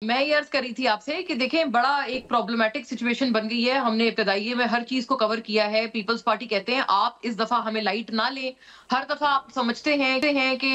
मैं ये अर्ज करी थी आपसे कि देखें बड़ा एक प्रॉब्लमैटिक सिचुएशन बन गई है। हमने इब्तदाइये में हर चीज को कवर किया है। पीपल्स पार्टी कहते हैं आप इस दफा हमें लाइट ना लें। हर दफा आप समझते हैं कि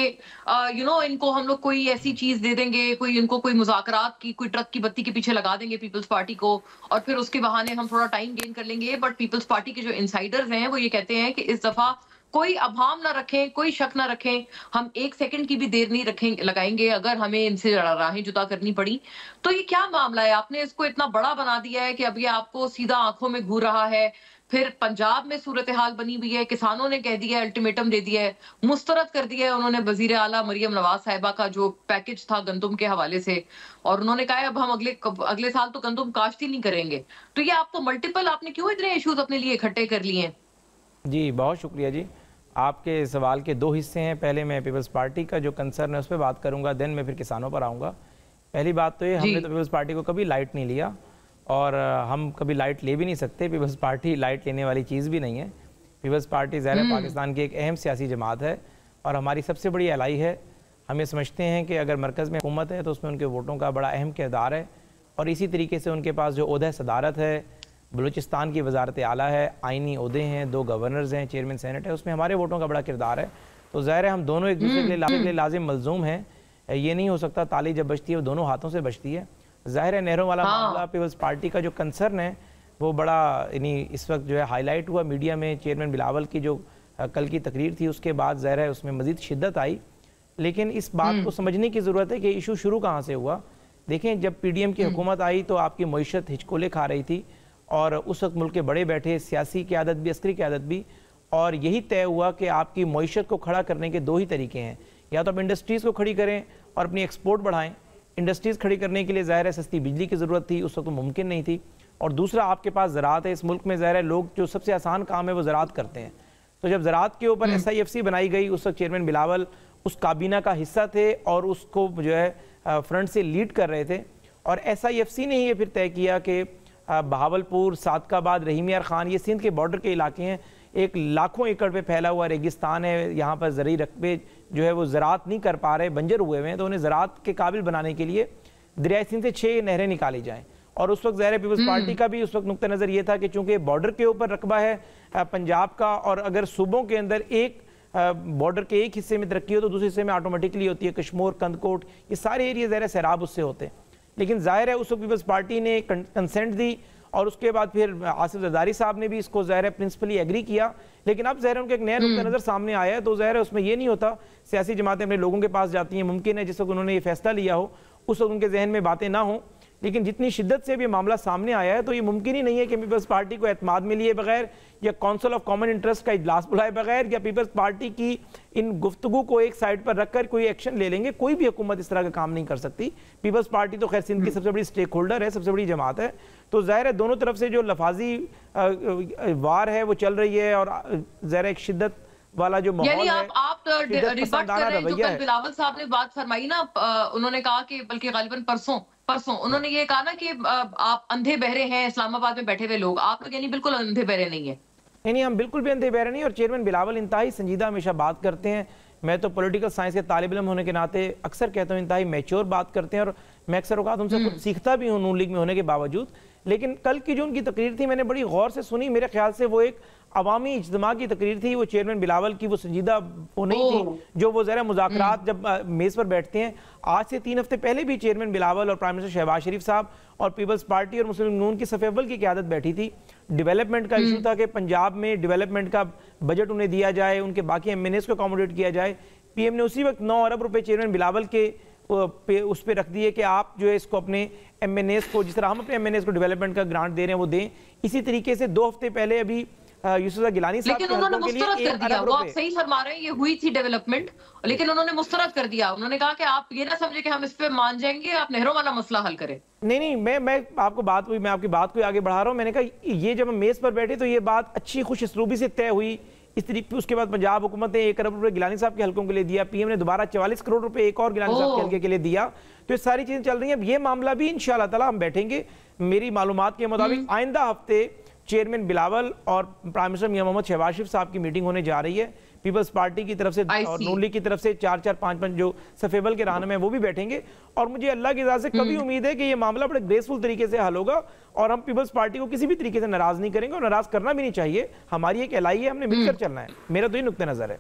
इनको हम लोग कोई ऐसी चीज दे देंगे, कोई इनको कोई मुज़ाकरात की कोई ट्रक की बत्ती के पीछे लगा देंगे पीपल्स पार्टी को, और फिर उसके बहाने हम थोड़ा टाइम गेन कर लेंगे। बट पीपल्स पार्टी के जो इनसाइडर्स हैं वो ये कहते हैं कि इस दफा कोई अभाम ना रखें, कोई शक ना रखें, हम 1 सेकंड की भी देर नहीं लगाएंगे अगर हमें इनसे राहें जुदा करनी पड़ी। तो ये क्या मामला है? आपने इसको इतना बड़ा बना दिया है कि अब ये आपको सीधा आंखों में घूर रहा है। फिर पंजाब में सूरत हाल बनी हुई है, किसानों ने कह दिया है, अल्टीमेटम दे दिया है, मुस्तरद कर दिया है उन्होंने वजीर आला मरियम नवाज साहिबा का जो पैकेज था गंदुम के हवाले से, और उन्होंने कहा है अब हम अगले साल तो गंदुम काश्त ही नहीं करेंगे। तो ये आपको मल्टीपल, आपने क्यों इतने इश्यूज अपने लिए इकट्ठे कर लिए हैं? जी बहुत शुक्रिया जी। आपके सवाल के 2 हिस्से हैं। पहले मैं पीपल्स पार्टी का जो कंसर्न है उस पर बात करूंगा, देन मैं फिर किसानों पर आऊँगा। पहली बात तो ये, हमने तो पीपल्स पार्टी को कभी लाइट नहीं लिया और हम कभी लाइट ले भी नहीं सकते। पीपल्स पार्टी लाइट लेने वाली चीज़ भी नहीं है। पीपल्स पार्टी ज़ाहिर पाकिस्तान की एक अहम सियासी जमात है और हमारी सबसे बड़ी एलाई है। हम ये समझते हैं कि अगर मरकज़ में हुकूमत है तो उसमें उनके वोटों का बड़ा अहम किरदार है, और इसी तरीके से उनके पास जो ओहदा सदारत है, बलूचिस्तान की वजारत आला है, आइनी ओहदे हैं, 2 गवर्नर्स हैं, चेयरमैन सेनेट है, उसमें हमारे वोटों का बड़ा किरदार है। तो ज़ाहिर है हम दोनों एक दूसरे के लिए लाजिम मलजूम हैं। ये नहीं हो सकता ताली जब बजती है वो दोनों हाथों से बजती है। ज़ाहिर है नहरों वाला मामला, पीपल्स पार्टी का जो कंसर्न है वो बड़ा इस वक्त जो है हाईलाइट हुआ मीडिया में। चेयरमैन बिलावल की जो कल की तकरीर थी उसके बाद ज़ाहिर है उसमें मज़ीद शिद्दत आई। लेकिन इस बात को समझने की ज़रूरत है कि इशू शुरू कहाँ से हुआ। देखें, जब PDM की हुकूमत आई तो आपकी मईशत हिचकोले खा रही थी और उस वक्त मुल्क के बड़े बैठे, सियासी क़यादत भी, अस्करी क़यादत भी, और यही तय हुआ कि आपकी मईशत को खड़ा करने के 2 ही तरीके हैं। या तो आप इंडस्ट्रीज़ को खड़ी करें और अपनी एक्सपोर्ट बढ़ाएं। इंडस्ट्रीज़ खड़ी करने के लिए ज़ाहिर है सस्ती बिजली की ज़रूरत थी, उस वक्त तो मुमकिन नहीं थी। और दूसरा, आपके पास ज़राअत है। इस मुल्क में ज़ाहिर है लोग जो सबसे आसान काम है वो ज़राअत करते हैं। तो जब ज़राअत के ऊपर SIFC बनाई गई, उस वक्त चेयरमैन बिलावल उस काबीना का हिस्सा थे और उसको जो है फ्रंट से लीड कर रहे थे। और SIFC ने ही ये फिर तय किया कि बहावलपुर, सादकाबाद, रहीम यार खान, ये सिंध के बॉर्डर के इलाके हैं, एक लाखों एकड़ पे फैला हुआ रेगिस्तान है। यहाँ पर ज़रूरी रकबे जो है वो ज़राअत नहीं कर पा रहे, बंजर हुए हुए हैं। तो उन्हें ज़राअत के काबिल बनाने के लिए दरियाए सिंध से 6 नहरें निकाली जाएँ। और उस वक्त ज़ाहिर पीपल्स पार्टी का भी उस वक्त नुक्ता नज़र ये था कि चूँकि बॉर्डर के ऊपर रकबा है पंजाब का, और अगर सूबों के अंदर एक बॉर्डर के एक हिस्से में तरक्की हो तो दूसरे हिस्से में ऑटोमेटिकली होती है। कश्मीर, कंदकोट, ये सारे एरिया ज़ाहिर सैराब उससे होते हैं। लेकिन ज़ाहिर है उस वक्त पीपल्स पार्टी ने कंसेंट दी और उसके बाद फिर आसिफ जरदारी साहब ने भी इसको ज़ाहिर है प्रिंसिपली एग्री किया। लेकिन अब ज़ाहिर उनका एक नया नुक्ता नज़र सामने आया है। तो ज़ाहिर है उसमें ये नहीं होता, सियासी जमातें अपने लोगों के पास जाती हैं, मुमकिन है जिस वक्त उन्होंने ये फैसला लिया हो उस वक्त उनके जहन में बातें ना हों, लेकिन जितनी शिद्दत से अब ये मामला सामने आया है तो ये मुमकिन ही नहीं है कि पीपल्स पार्टी को एतमाद में लिए बगैर या काउंसिल ऑफ कॉमन इंटरेस्ट का इजलास बुलाए बगैर या पीपल्स पार्टी की इन गुफ्तगू को एक साइड पर रखकर कोई एक्शन ले लेंगे। कोई भी हुकूमत इस तरह का काम नहीं कर सकती। पीपल्स पार्टी तो खैर सिंध की सबसे बड़ी स्टेक होल्डर है, सबसे बड़ी जमात है। तो ज़ाहिर है दोनों तरफ से जो लफाजी वार है वो चल रही है, और ज़ाहिर एक शिद्दत वाला जो माहौल है, आप रिवर्ट कर रहे हैं। जो कल बिलावल साहब ने बात फरमाई ना, उन्होंने कहा कि बल्कि गालिबन परसों उन्होंने ये कहा ना कि आप अंधे बहरे हैं, इस्लामाबाद में बैठे हुए लोग, आप लोग यानी बिल्कुल अंधे बहरे नहीं है। नहीं, हम बिल्कुल भी अंधे बहरे नहीं। और चेयरमैन बिलावल इंतहाई संजीदा हमेशा बात करते हैं। मैं तो पॉलिटिकल साइंस के तालिब इल्म होने के नाते अक्सर कहता हूँ इंतहाई मैच्योर बात करते हैं, और मैं अक्सर औकात उनसे खुद सीखता भी हूँ नून लीग में होने के बावजूद। लेकिन कल की जो उनकी तकरीर थी मैंने बड़ी गौर से सुनी। मेरे ख्याल से वो एक अवामी इज्तिमा की तकरीर थी। वो चेयरमैन बिलावल की वो संजीदा वो नहीं थी जो वो ज़रा मुज़ाकरात जब मेज़ पर बैठते हैं। आज से 3 हफ्ते पहले भी चेयरमैन बिलावल और प्राइम मिनिस्टर शहबाज शरीफ साहब और पीपल्स पार्टी और मुस्लिम नून की सफ़े अव्वल की क़यादत बैठी थी। डेवलपमेंट का इशू था कि पंजाब में डेवलपमेंट का बजट उन्हें दिया जाए, उनके बाकी MNAs को अकोमोडेट किया जाए। PM ने उसी वक्त 9 अरब रुपए चेयरमैन बिलावल के उस पर रख दिए कि आप जो है इसको अपने MNAs को, जिस तरह हम अपने MNAs को डेवलपमेंट का ग्रांट दे रहे हैं वो दें। इसी तरीके से 2 हफ्ते पहले अभी यूसुफ गिलानी साहब, लेकिन उन्होंने मुस्तरद कर दिया। वो आप सही फरमा रहे हैं, ये हुई थी डेवलपमेंट, लेकिन उन्होंने मुस्तरद कर दिया। उन्होंने कहा कि आप ये ना समझे कि हम इस पे मान जाएंगे, आप नहरों वाला मसला हल करें। नहीं, मैं आपको मैं आपकी बात को आगे बढ़ा रहा हूँ। मैंने कहा ये जब हम मेज पर बैठे तो ये बात अच्छी खुश इसलूबी से तय हुई। इस तरीके उसके बाद पंजाब हुकूमत ने 1 अरब रुपए गिलानी साहब के हल्कों के लिए दिया। PM ने दोबारा 44 करोड़ रुपए एक और गिलानी साहब के हल्के के लिए दिया। तो ये सारी चीजें चल रही हैं। ये मामला भी इंशाअल्लाह ताला हम बैठेंगे। मेरी मालूमात के मुताबिक आइंदा हफ्ते चेयरमैन बिलावल और प्राइम मिनिस्टर मियां मोहम्मद शहबाज शरीफ साहब की मीटिंग होने जा रही है। پیپلز پارٹی کی طرف سے اور نون لیگ کی طرف سے 4-4-5-5 جو سفیبل کے رہنما ہیں وہ بھی بیٹھیں گے، اور مجھے اللہ کی اجازت سے کبھی امید ہے کہ یہ معاملہ بڑے گریسفل طریقے سے حل ہوگا، اور ہم پیپلز پارٹی کو کسی بھی طریقے سے ناراض نہیں کریں گے، اور ناراض کرنا بھی نہیں چاہیے. ہماری ایک الائی ہے، ہم نے مل کر چلنا ہے. میرا تو یہ نقطہ نظر ہے.